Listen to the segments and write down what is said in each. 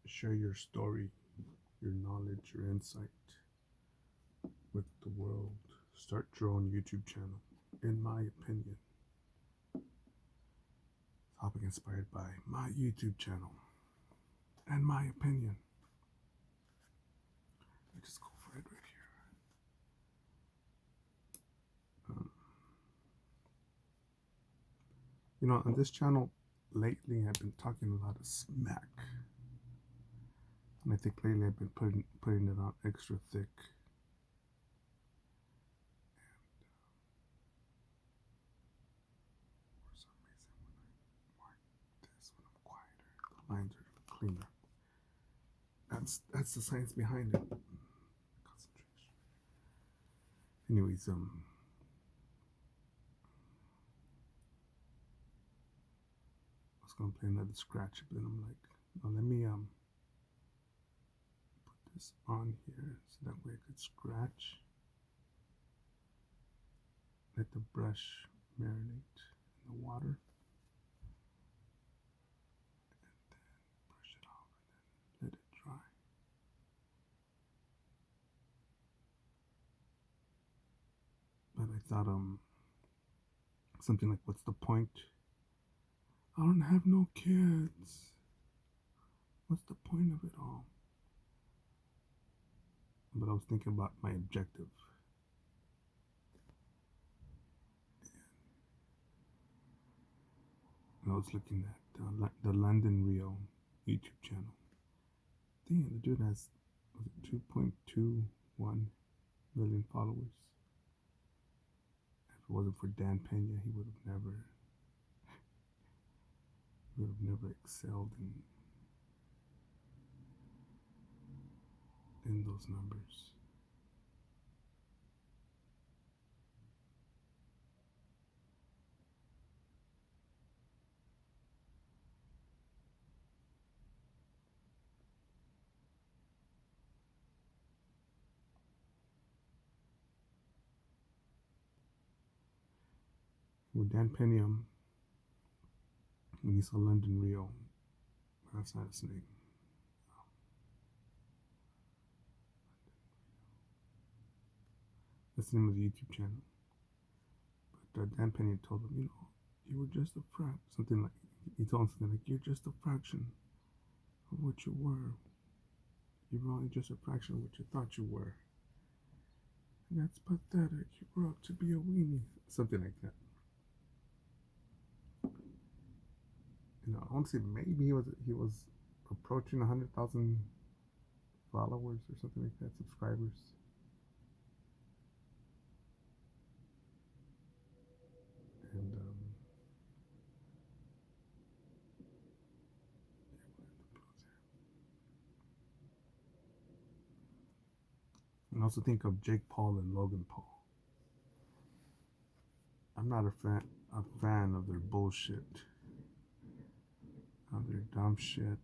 share your story, your knowledge, your insight with the world. Start your own YouTube channel. In my opinion, topic inspired by my YouTube channel and my opinion. I just go for it right here. On this channel lately, I've been talking a lot of smack, and I think lately I've been putting it on extra thick. For some reason, when I mark this, when I'm quieter, the lines are cleaner. That's the science behind it. Concentration. Anyways, I was gonna play another scratch, but then I'm like, no, let me put this on here so that way I could scratch. Let the brush marinate in the water, and then brush it off, and then let it dry. But I thought something like, what's the point? I don't have no kids. What's the point of it all? But I was thinking about my objective. And I was looking at the London Rio YouTube channel. Damn, the dude has 2.21 million followers. If it wasn't for Dan Pena, he would have never excelled in those numbers. With Dan Pena, when he saw London Rio, that's not his name. That's the name of the YouTube channel. But Dan Pena told him, you were just a something like, he told him something like, you're just a fraction of what you were. You were only just a fraction of what you thought you were. And that's pathetic. You grew up to be a weenie. Something like that. I want to say maybe he was approaching 100,000 followers or something like that, subscribers. And I also think of Jake Paul and Logan Paul. I'm not a fan of their bullshit, of their dumb shit.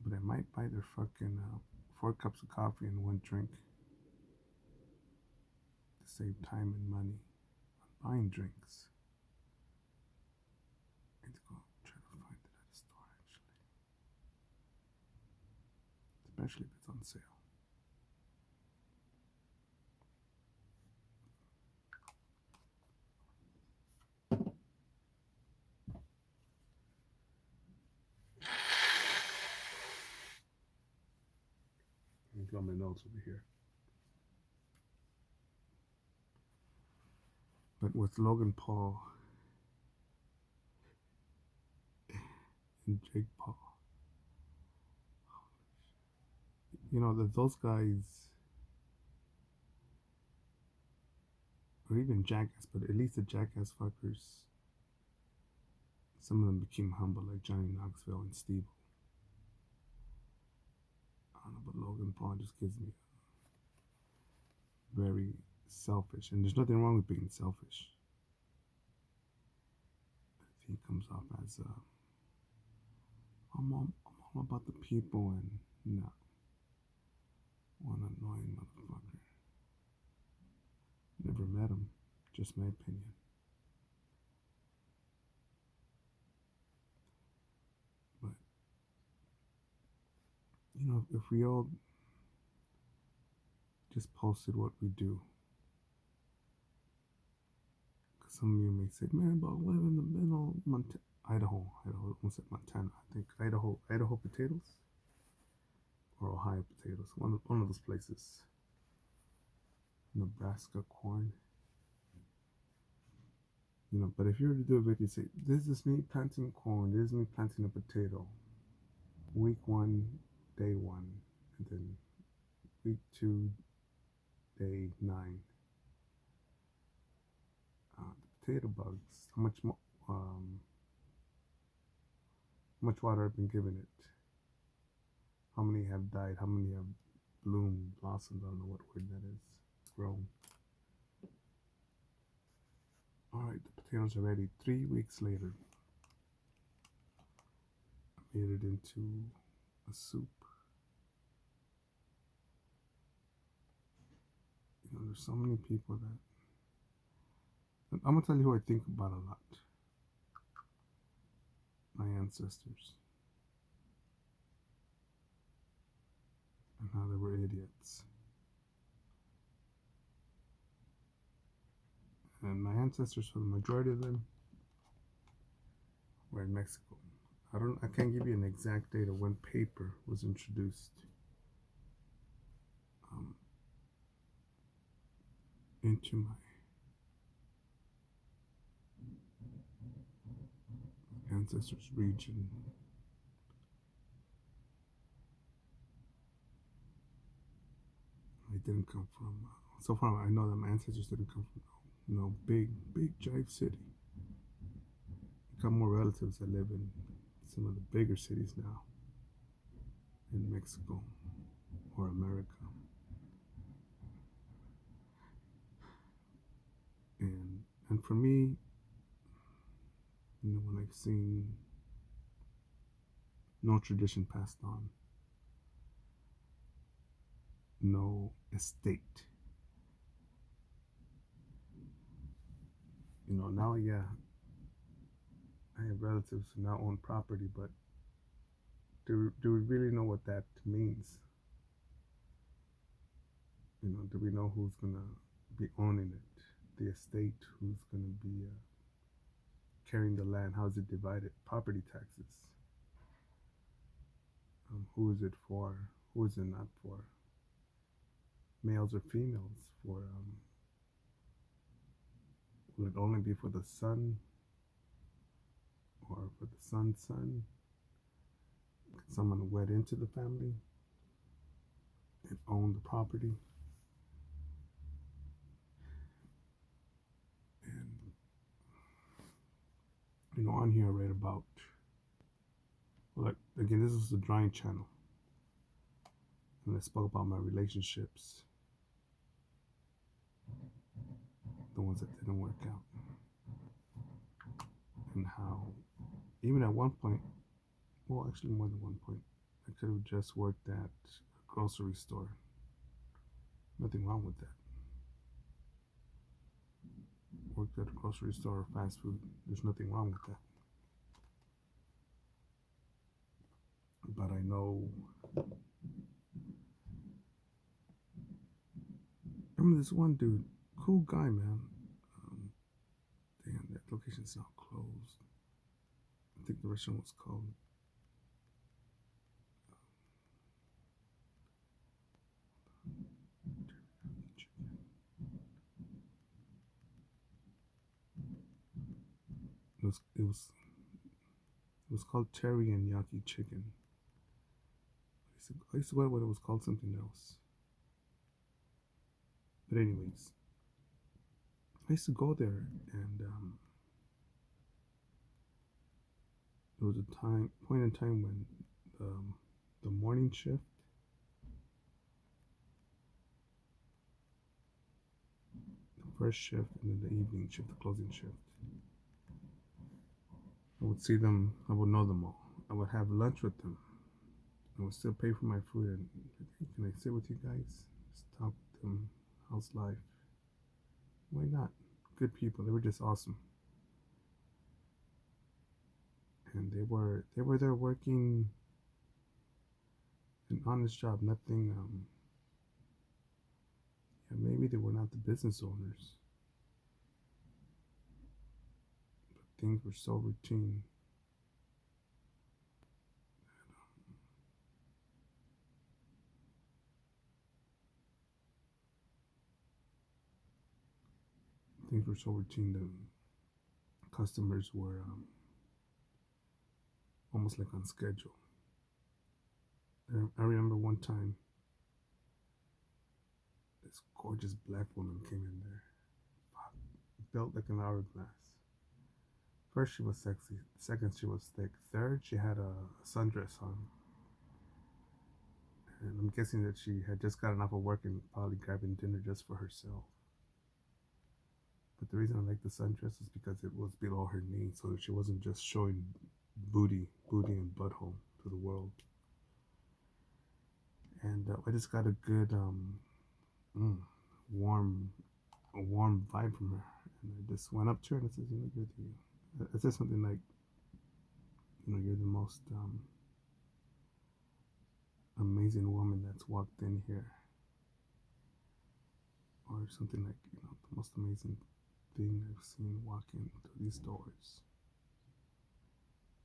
But I might buy their fucking 4 cups of coffee and 1 drink to save time and money on buying drinks. I need to go try to find it at a store actually, especially if it's on sale. Let me draw my notes over here. But with Logan Paul and Jake Paul, those guys, or even Jackass, but at least the Jackass fuckers, some of them became humble, like Johnny Knoxville and Steve. I don't know, but Logan Paul just gives me very selfish, and there's nothing wrong with being selfish. He comes off as I'm all about the people, and no, one annoying motherfucker. Never met him, just my opinion. But if we all just posted what we do. Because some of you may say, man, but I live in the middle, Idaho, I almost said Montana. I think Idaho potatoes or Ohio potatoes, one of those places. Nebraska corn. But if you were to do a video, say, this is me planting corn, this is me planting a potato. Week 1, day 1, and then week 2, day 9. The potato bugs, how much water I've been giving it, how many have died, how many have bloomed, blossomed, I don't know what word that is, grown. Alright, the potatoes are ready. 3 weeks later, I made it into a soup. There's so many people that I'm gonna tell you who I think about a lot. My ancestors. And how they were idiots. And my ancestors, for the majority of them, were in Mexico. I can't give you an exact date of when paper was introduced into my ancestors' region. I didn't come from, so far I know that my ancestors didn't come from big jive city. I got more relatives that live in some of the bigger cities now in Mexico or America. And for me, when I've seen no tradition passed on, no estate. Now, yeah, I have relatives who now own property, but do we really know what that means? Do we know who's going to be owning it? The estate, who's going to be carrying the land? How is it divided? Property taxes. Who is it for? Who is it not for? Males or females? Will it only be for the son or for the son's son? Can someone wed into the family and own the property? And on here I read about, again, this is the drawing channel, and I spoke about my relationships, the ones that didn't work out, and how even at one point, well, actually more than one point, I could have just worked at a grocery store. Nothing wrong with that. Worked at a grocery store or fast food. There's nothing wrong with that. But I know, remember this one dude, cool guy, man. Damn, that location's now closed. I think the restaurant was called it was called Teriyaki Chicken. I used to go when it was called something else. But anyways, I used to go there, and there was a point in time when the morning shift, the first shift, and then the evening shift, the closing shift, I would see them, I would know them all. I would have lunch with them. I would still pay for my food, and hey, can I sit with you guys? Just talk with them. How's life? Why not? Good people. They were just awesome. And they were there working an honest job. Nothing. Yeah, maybe they were not the business owners, but things were so routine. Things were so routine that customers were almost like on schedule. I remember one time this gorgeous black woman came in there, built like an hourglass. First, she was sexy. Second, she was thick. Third, she had a sundress on. And I'm guessing that she had just gotten off of work and probably grabbing dinner just for herself. But the reason I like the sundress is because it was below her knee, so that she wasn't just showing booty and butthole to the world. And I just got a good, mm, warm, a warm vibe from her. And I just went up to her and I said, you're the, I said something like, you're the most amazing woman that's walked in here, or something like, the most amazing thing I've seen walk in through these doors.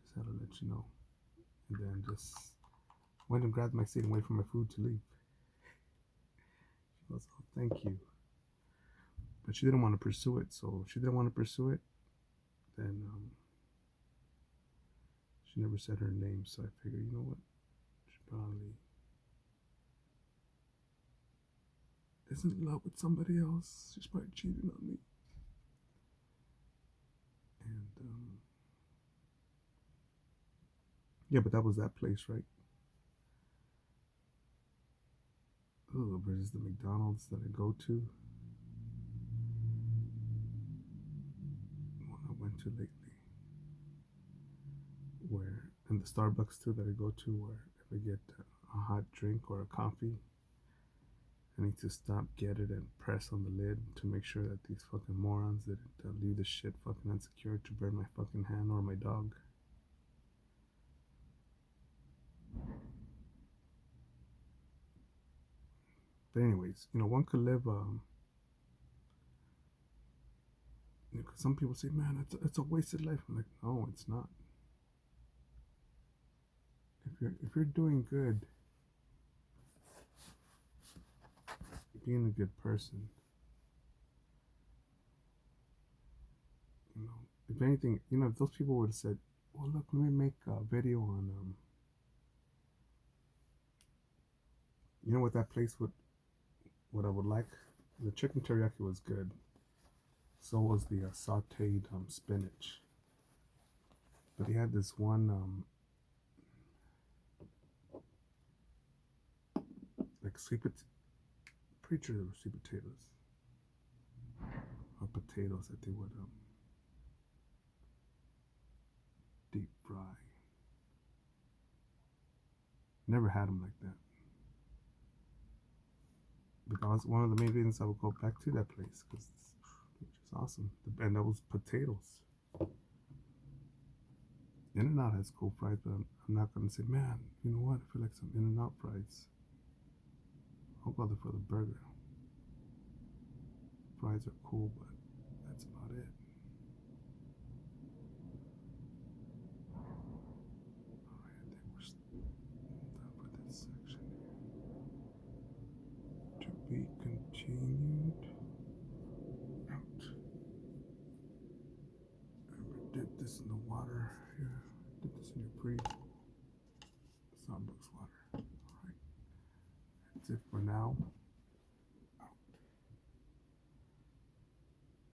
Just had to let you know. And then just went and grabbed my seat and waited for my food to leave. She goes, oh, thank you. But she didn't want to pursue it, so if she didn't want to pursue it, then she never said her name, so I figured, you know what, she probably isn't in love with somebody else. She's probably cheating on me. And yeah, but that was that place, right? Oh, versus the McDonald's that I go to. One I went to lately. Where, and the Starbucks too that I go to, where if I get a hot drink or a coffee, I need to stop, get it, and press on the lid to make sure that these fucking morons didn't leave the shit fucking unsecured to burn my fucking hand or my dog. But anyways, one could live. Cause some people say, "Man, it's a wasted life." I'm like, no, it's not. If you're doing good, being a good person, if anything, if those people would have said, "Well, look, let me make a video on what that place would, what I would like." The chicken teriyaki was good. So was the sautéed spinach. But he had this one like pretty sure they were sweet potatoes or potatoes that they would deep fry. Never had them like that. Because one of the main reasons I would go back to that place, because it's just awesome. And that was potatoes. In-N-Out has cool fries, but I'm not gonna say, man, you know what? I feel like some In-N-Out fries. I'll go there for the burger. Fries are cool, but that's about it. Alright, I think we're done for this section here. To be continued. Out. Dip this in the water here. Dip this in your Starbucks water. Alright. That's it for now.